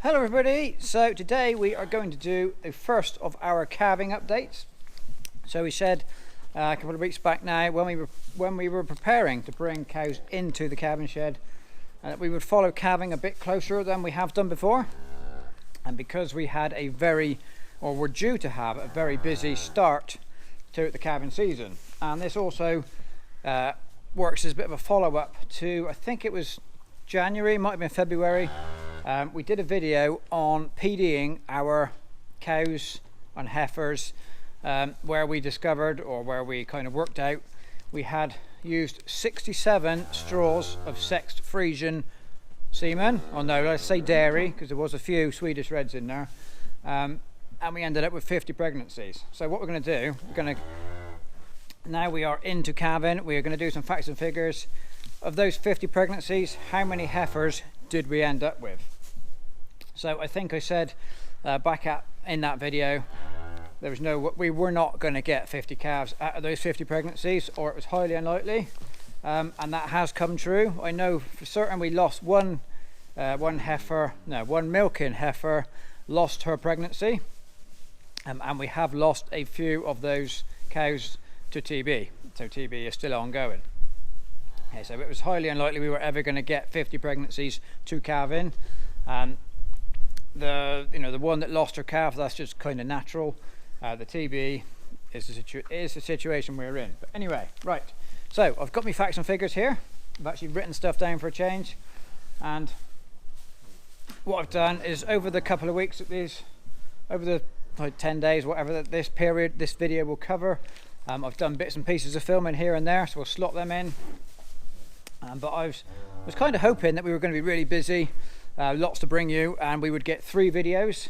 Hello everybody, so today we are going to do the first of our calving updates. So we said a couple of weeks back now when we were preparing to bring cows into the calving shed that we would follow calving a bit closer than we have done before, and because we had were due to have a very busy start to the calving season, and this also works as a bit of a follow-up to, I think it was January, might have been February. We did a video on PDing our cows and heifers, where we discovered, or where we kind of worked out, we had used 67 straws of sexed Frisian semen, or no, let's say dairy, because there was a few Swedish reds in there, and we ended up with 50 pregnancies. So what we're going to do, now we are into calving, we are going to do some facts and figures. Of those 50 pregnancies, how many heifers did we end up with? So I think I said in that video, we were not going to get 50 calves out of those 50 pregnancies, or it was highly unlikely, and that has come true. I know for certain we lost one milking heifer lost her pregnancy, and we have lost a few of those cows to TB, so TB is still ongoing. Okay, so it was highly unlikely we were ever going to get 50 pregnancies to calving. The one that lost her calf, that's just kind of natural. The TB is the situation we're in. But anyway, right. So I've got my facts and figures here. I've actually written stuff down for a change, and what I've done is over the couple of weeks over the 10 days, whatever this video will cover, I've done bits and pieces of filming here and there, so we'll slot them in. But I was kind of hoping that we were going to be really busy, lots to bring you, and we would get 3 videos.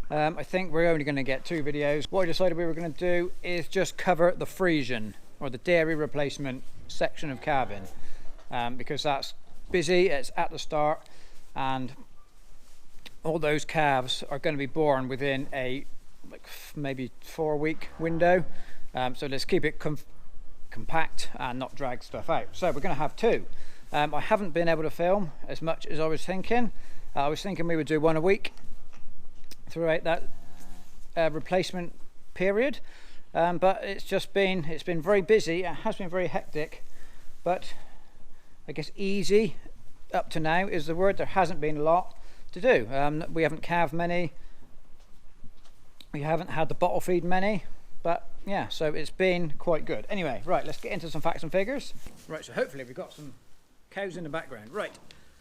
I think we're only going to get 2 videos. What I decided we were going to do is just cover the Frisian, or the dairy replacement section of calving, because that's busy, it's at the start, and all those calves are going to be born within a maybe 4-week window. So let's keep it compact and not drag stuff out. So we're going to have 2. I haven't been able to film as much as I was thinking. I was thinking we would do 1 a week throughout that replacement period, but it's been very busy. It has been very hectic, but I guess easy up to now is the word. There hasn't been a lot to do. We haven't calved many, we haven't had the bottle feed many, but yeah, so it's been quite good. Anyway, right, let's get into some facts and figures. Right, so hopefully we've got some cows in the background. Right,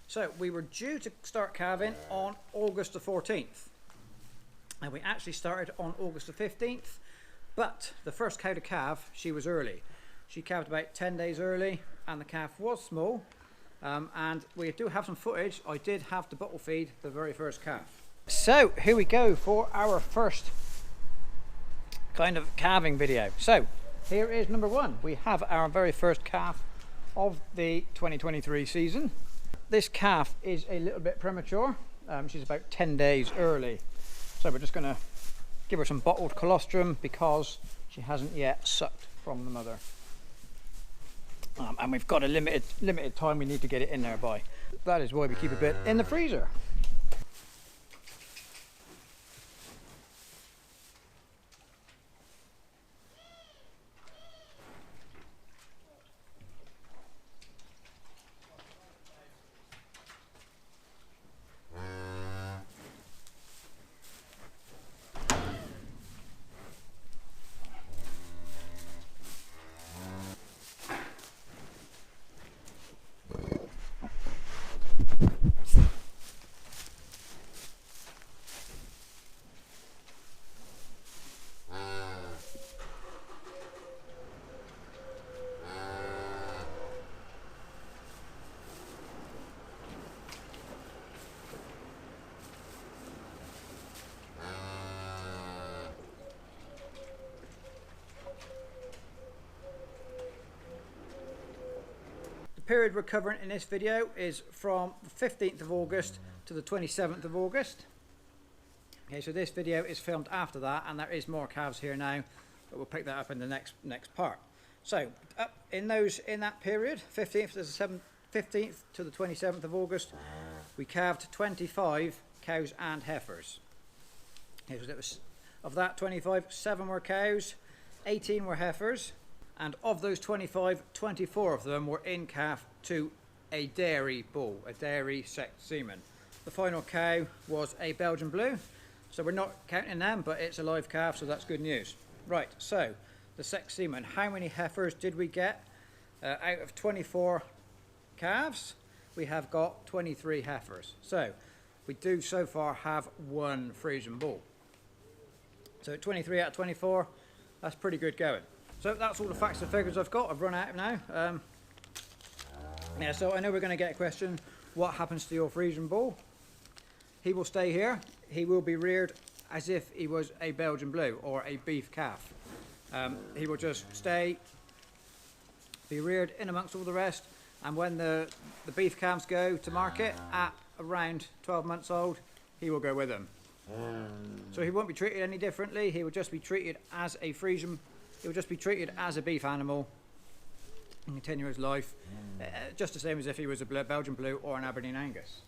so we were due to start calving on August the 14th, and we actually started on August the 15th, but the first cow to calve, she was early. She calved about 10 days early, and the calf was small, and we do have some footage. I did have to bottle feed the very first calf. So here we go for our first kind of calving video. So here is number 1. We have our very first calf of the 2023 season. This calf is a little bit premature. She's about 10 days early, so we're just going to give her some bottled colostrum because she hasn't yet sucked from the mother, and we've got a limited time we need to get it in there by. That is why we keep a bit in the freezer. The period we're covering in this video is from the 15th of August to the 27th of August. Okay, so this video is filmed after that, and there is more calves here now, but we'll pick that up in the next part. So up in that period, 15th to the 27th of August, we calved 25 cows and heifers. It was, of that 25, 7 were cows, 18 were heifers, and of those 25, 24 of them were in calf to a dairy bull, a dairy sexed semen. The final cow was a Belgian Blue, so we're not counting them, but it's a live calf, so that's good news. Right, so the sexed semen, how many heifers did we get? Out of 24 calves, we have got 23 heifers. So we do so far have 1 Friesian bull. So 23 out of 24, that's pretty good going. So that's all the facts and figures I've got. I've run out now. Yeah, so I know we're going to get a question, what happens to your Friesian bull? He will stay here. He will be reared as if he was a Belgian Blue or a beef calf. He will just stay, be reared in amongst all the rest, and when the beef calves go to market at around 12 months old, he will go with them. So he won't be treated any differently. He will just be treated as a Friesian. He will just be treated as a beef animal and continue his life just the same as if he was a Belgian Blue or an Aberdeen Angus.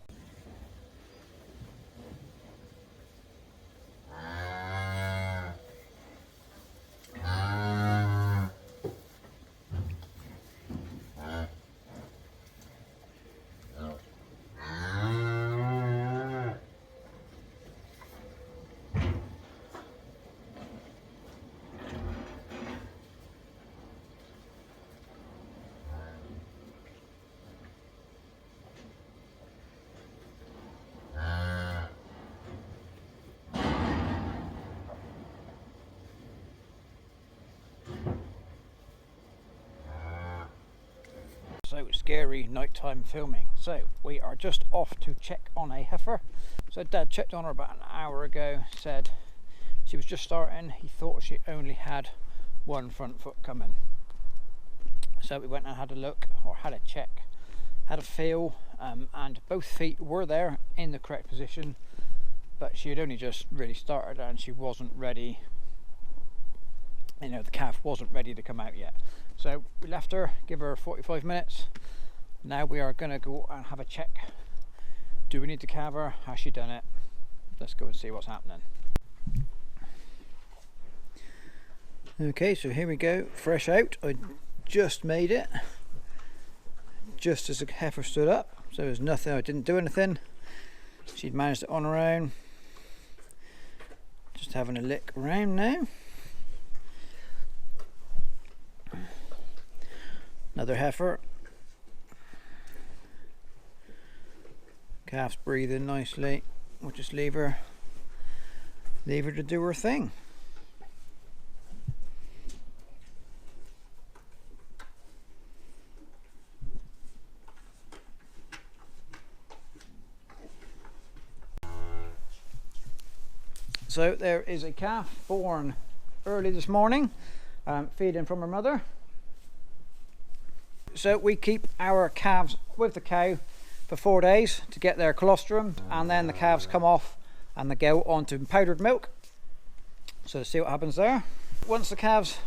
So scary nighttime filming. So we are just off to check on a heifer. So Dad checked on her about an hour ago, said she was just starting. He thought she only had 1 front foot coming. So we went and had a look, or had a check, had a feel, and both feet were there in the correct position, but she had only just really started and she wasn't ready. You know, the calf wasn't ready to come out yet. So we left her, give her 45 minutes. Now we are going to go and have a check. Do we need to calve her? Has she done it? Let's go and see what's happening. Okay, so here we go, fresh out. I just made it, just as the heifer stood up. So there's nothing, I didn't do anything. She'd managed it on her own. Just having a lick around now. Another heifer. Calf's breathing nicely. We'll just leave her to do her thing. So there is a calf born early this morning, feeding from her mother. So we keep our calves with the cow for 4 days to get their colostrum, and then the calves come off and they go on to powdered milk. So see what happens there. Once the calves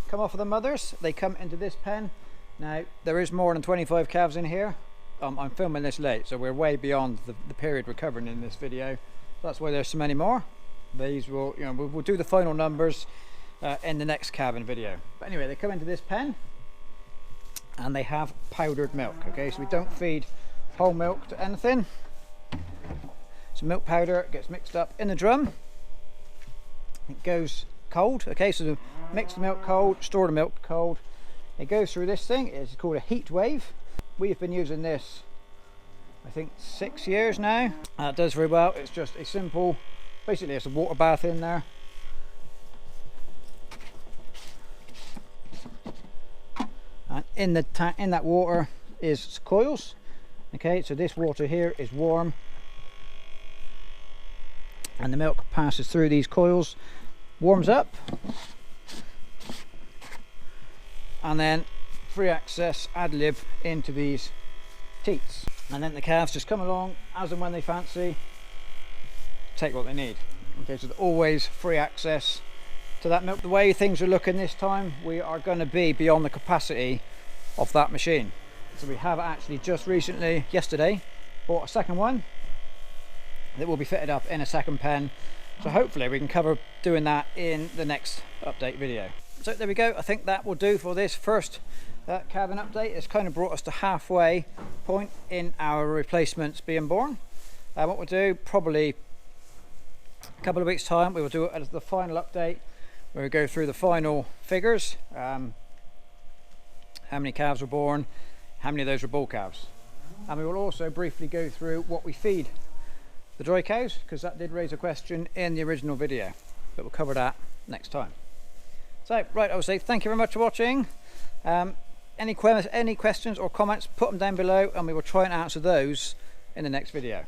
come off of the mothers, they come into this pen. Now there is more than 25 calves in here. I'm filming this late, so we're way beyond the period we're covering in this video. That's why there's so many more. These will, you know, we'll do the final numbers in the next calving video. But anyway, they come into this pen and they have powdered milk. Okay, so we don't feed whole milk to anything. So milk powder gets mixed up in the drum. It goes cold. Okay, so mix the milk cold, store the milk cold. It goes through this thing. It's called a heat wave. We've been using this, I think, 6 years now. It does very well. It's just a simple, basically it's a water bath in there. And in the tank, in that water is coils. Okay, so this water here is warm, and the milk passes through these coils, warms up, and then free access ad lib into these teats, and then the calves just come along as and when they fancy, take what they need. Okay, so always free access to that milk. The way things are looking this time, we are going to be beyond the capacity of that machine. So we have actually just recently, yesterday, bought a second one, that will be fitted up in a second pen. So hopefully we can cover doing that in the next update video. So there we go. I think that will do for this first Calving update. It's kind of brought us to halfway point in our replacements being born. What we'll do, probably a couple of weeks time, we will do it as the final update where we go through the final figures, how many calves were born, how many of those were bull calves, and we will also briefly go through what we feed the dry cows, because that did raise a question in the original video, but we'll cover that next time. So right, I would say thank you very much for watching. Any questions or comments, put them down below and we will try and answer those in the next video.